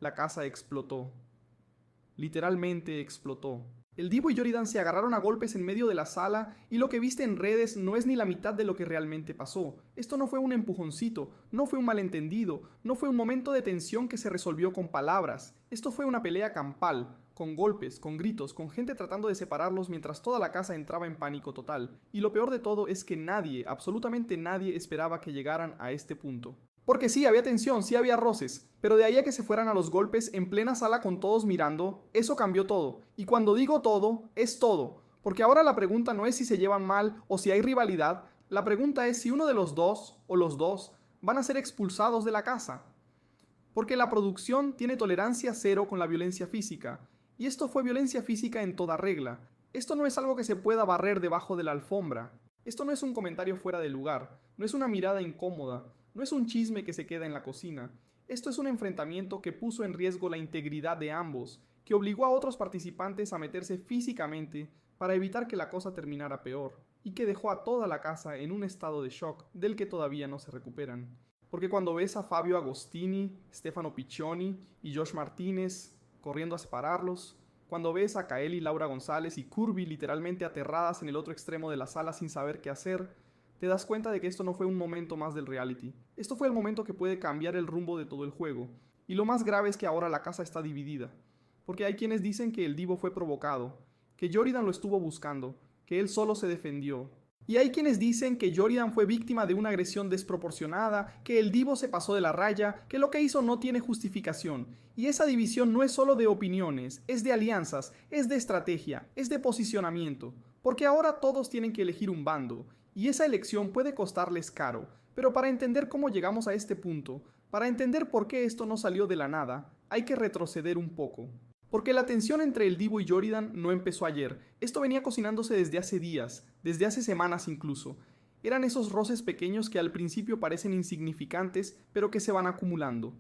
La casa explotó. Literalmente explotó. El Divo y Yoridan se agarraron a golpes en medio de la sala y lo que viste en redes no es ni la mitad de lo que realmente pasó. Esto no fue un empujoncito, no fue un malentendido, no fue un momento de tensión que se resolvió con palabras. Esto fue una pelea campal, con golpes, con gritos, con gente tratando de separarlos mientras toda la casa entraba en pánico total. Y lo peor de todo es que nadie, absolutamente nadie esperaba que llegaran a este punto. Porque sí, había tensión, sí había roces, pero de ahí a que se fueran a los golpes en plena sala con todos mirando, eso cambió todo. Y cuando digo todo, es todo. Porque ahora la pregunta no es si se llevan mal o si hay rivalidad, la pregunta es si uno de los dos, o los dos, van a ser expulsados de la casa. Porque la producción tiene tolerancia cero con la violencia física. Y esto fue violencia física en toda regla. Esto no es algo que se pueda barrer debajo de la alfombra. Esto no es un comentario fuera de lugar. No es una mirada incómoda. No es un chisme que se queda en la cocina. Esto es un enfrentamiento que puso en riesgo la integridad de ambos, que obligó a otros participantes a meterse físicamente para evitar que la cosa terminara peor, y que dejó a toda la casa en un estado de shock del que todavía no se recuperan. Porque cuando ves a Fabio Agostini, Stefano Piccioni y Josh Martínez corriendo a separarlos, cuando ves a Kaeli y Laura González y Kirby literalmente aterradas en el otro extremo de la sala sin saber qué hacer, te das cuenta de que esto no fue un momento más del reality. Esto fue el momento que puede cambiar el rumbo de todo el juego. Y lo más grave es que ahora la casa está dividida. Porque hay quienes dicen que el Divo fue provocado, que Yoridan lo estuvo buscando, que él solo se defendió. Y hay quienes dicen que Yoridan fue víctima de una agresión desproporcionada, que el Divo se pasó de la raya, que lo que hizo no tiene justificación. Y esa división no es solo de opiniones, es de alianzas, es de estrategia, es de posicionamiento. Porque ahora todos tienen que elegir un bando, y esa elección puede costarles caro. Pero para entender cómo llegamos a este punto, para entender por qué esto no salió de la nada, hay que retroceder un poco. Porque la tensión entre el Divo y Yoridan no empezó ayer. Esto venía cocinándose desde hace días, desde hace semanas incluso. Eran esos roces pequeños que al principio parecen insignificantes, pero que se van acumulando.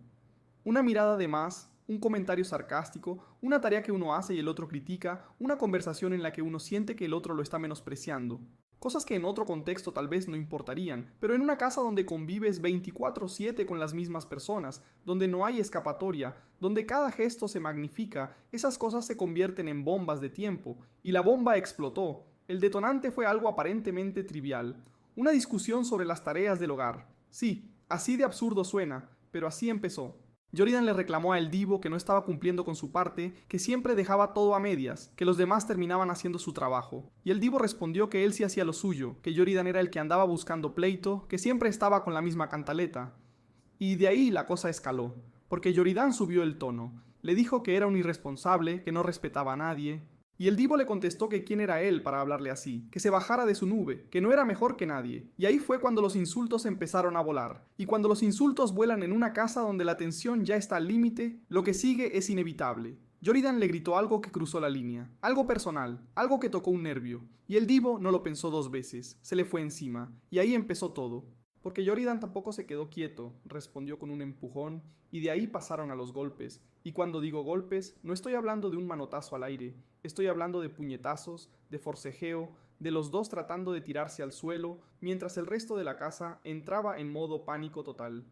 Una mirada de más, un comentario sarcástico, una tarea que uno hace y el otro critica, una conversación en la que uno siente que el otro lo está menospreciando. Cosas que en otro contexto tal vez no importarían, pero en una casa donde convives 24/7 con las mismas personas, donde no hay escapatoria, donde cada gesto se magnifica, esas cosas se convierten en bombas de tiempo, y la bomba explotó. El detonante fue algo aparentemente trivial, una discusión sobre las tareas del hogar. Sí, así de absurdo suena, pero así empezó. Yoridan le reclamó a El Divo que no estaba cumpliendo con su parte, que siempre dejaba todo a medias, que los demás terminaban haciendo su trabajo. Y El Divo respondió que él sí hacía lo suyo, que Yoridan era el que andaba buscando pleito, que siempre estaba con la misma cantaleta. Y de ahí la cosa escaló, porque Yoridan subió el tono. Le dijo que era un irresponsable, que no respetaba a nadie, y el Divo le contestó que quién era él para hablarle así, que se bajara de su nube, que no era mejor que nadie. Y ahí fue cuando los insultos empezaron a volar. Y cuando los insultos vuelan en una casa donde la tensión ya está al límite, lo que sigue es inevitable. Yoridan le gritó algo que cruzó la línea, algo personal, algo que tocó un nervio. Y el Divo no lo pensó dos veces, se le fue encima. Y ahí empezó todo. Porque Yoridan tampoco se quedó quieto, respondió con un empujón, y de ahí pasaron a los golpes. Y cuando digo golpes, no estoy hablando de un manotazo al aire, estoy hablando de puñetazos, de forcejeo, de los dos tratando de tirarse al suelo, mientras el resto de la casa entraba en modo pánico total.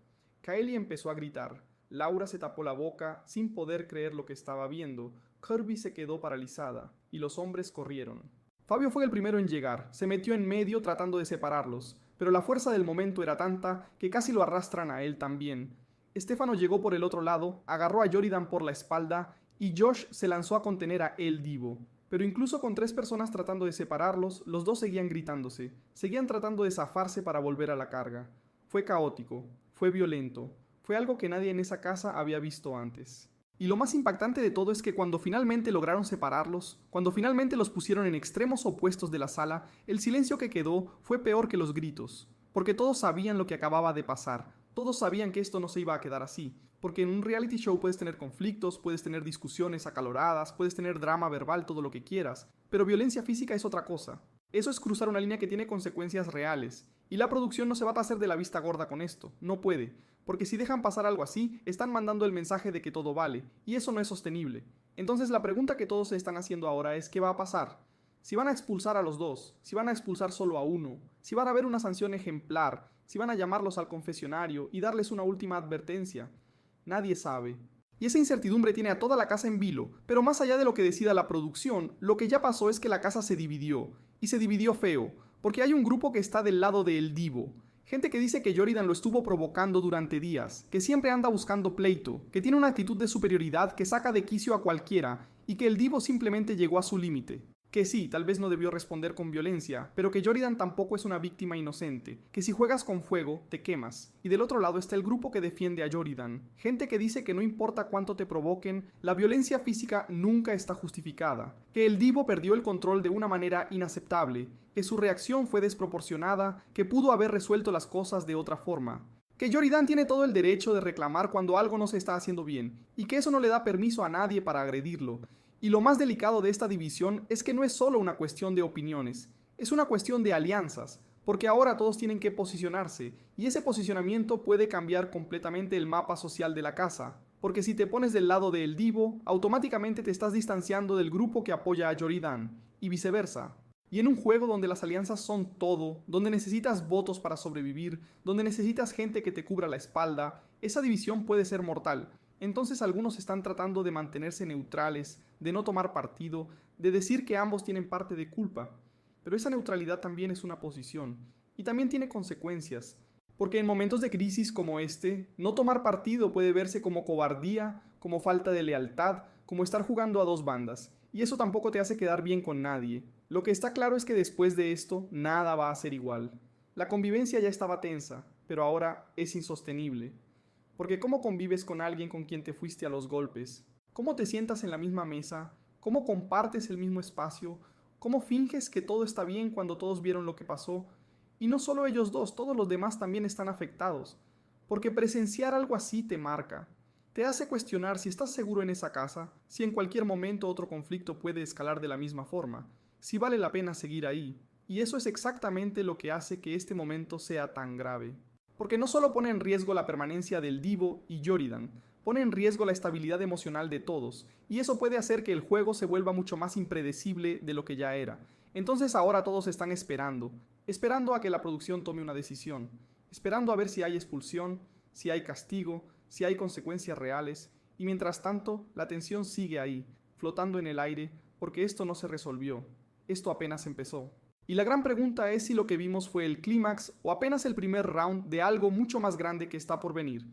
Kaeli empezó a gritar, Laura se tapó la boca sin poder creer lo que estaba viendo, Kirby se quedó paralizada, y los hombres corrieron. Fabio fue el primero en llegar, se metió en medio tratando de separarlos, pero la fuerza del momento era tanta que casi lo arrastran a él también. Stefano llegó por el otro lado, agarró a Yoridan por la espalda y Josh se lanzó a contener a El Divo. Pero incluso con 3 personas tratando de separarlos, los dos seguían gritándose, seguían tratando de zafarse para volver a la carga. Fue caótico, fue violento, fue algo que nadie en esa casa había visto antes. Y lo más impactante de todo es que cuando finalmente lograron separarlos, cuando finalmente los pusieron en extremos opuestos de la sala, el silencio que quedó fue peor que los gritos, porque todos sabían lo que acababa de pasar, todos sabían que esto no se iba a quedar así, porque en un reality show puedes tener conflictos, puedes tener discusiones acaloradas, puedes tener drama verbal, todo lo que quieras, pero violencia física es otra cosa. Eso es cruzar una línea que tiene consecuencias reales, y la producción no se va a hacer de la vista gorda con esto, no puede, porque si dejan pasar algo así, están mandando el mensaje de que todo vale, y eso no es sostenible. Entonces la pregunta que todos se están haciendo ahora es ¿qué va a pasar? Si van a expulsar a los dos, si van a expulsar solo a uno, si van a haber una sanción ejemplar, si van a llamarlos al confesionario y darles una última advertencia. Nadie sabe. Y esa incertidumbre tiene a toda la casa en vilo, pero más allá de lo que decida la producción, lo que ya pasó es que la casa se dividió, y se dividió feo, porque hay un grupo que está del lado de El Divo. Gente que dice que Yoridan lo estuvo provocando durante días, que siempre anda buscando pleito, que tiene una actitud de superioridad que saca de quicio a cualquiera, y que El Divo simplemente llegó a su límite. Que sí, tal vez no debió responder con violencia, pero que Yoridan tampoco es una víctima inocente, que si juegas con fuego, te quemas. Y del otro lado está el grupo que defiende a Yoridan, gente que dice que no importa cuánto te provoquen, la violencia física nunca está justificada, que el Divo perdió el control de una manera inaceptable, que su reacción fue desproporcionada, que pudo haber resuelto las cosas de otra forma. Que Yoridan tiene todo el derecho de reclamar cuando algo no se está haciendo bien, y que eso no le da permiso a nadie para agredirlo. Y lo más delicado de esta división es que no es solo una cuestión de opiniones, es una cuestión de alianzas, porque ahora todos tienen que posicionarse, y ese posicionamiento puede cambiar completamente el mapa social de la casa, porque si te pones del lado de El Divo, automáticamente te estás distanciando del grupo que apoya a Yoridan, y viceversa. Y en un juego donde las alianzas son todo, donde necesitas votos para sobrevivir, donde necesitas gente que te cubra la espalda, esa división puede ser mortal. Entonces algunos están tratando de mantenerse neutrales, de no tomar partido, de decir que ambos tienen parte de culpa. Pero esa neutralidad también es una posición, y también tiene consecuencias, porque en momentos de crisis como este, no tomar partido puede verse como cobardía, como falta de lealtad, como estar jugando a dos bandas, y eso tampoco te hace quedar bien con nadie. Lo que está claro es que después de esto, nada va a ser igual. La convivencia ya estaba tensa, pero ahora es insostenible. Porque ¿cómo convives con alguien con quien te fuiste a los golpes? ¿Cómo te sientas en la misma mesa? ¿Cómo compartes el mismo espacio? ¿Cómo finges que todo está bien cuando todos vieron lo que pasó? Y no solo ellos dos, todos los demás también están afectados. Porque presenciar algo así te marca. Te hace cuestionar si estás seguro en esa casa, si en cualquier momento otro conflicto puede escalar de la misma forma, si vale la pena seguir ahí. Y eso es exactamente lo que hace que este momento sea tan grave. Porque no solo pone en riesgo la permanencia del Divo y Yoridan, pone en riesgo la estabilidad emocional de todos, y eso puede hacer que el juego se vuelva mucho más impredecible de lo que ya era. Entonces ahora todos están esperando, esperando a que la producción tome una decisión, esperando a ver si hay expulsión, si hay castigo, si hay consecuencias reales, y mientras tanto la tensión sigue ahí, flotando en el aire, porque esto no se resolvió, esto apenas empezó. Y la gran pregunta es si lo que vimos fue el clímax o apenas el primer round de algo mucho más grande que está por venir.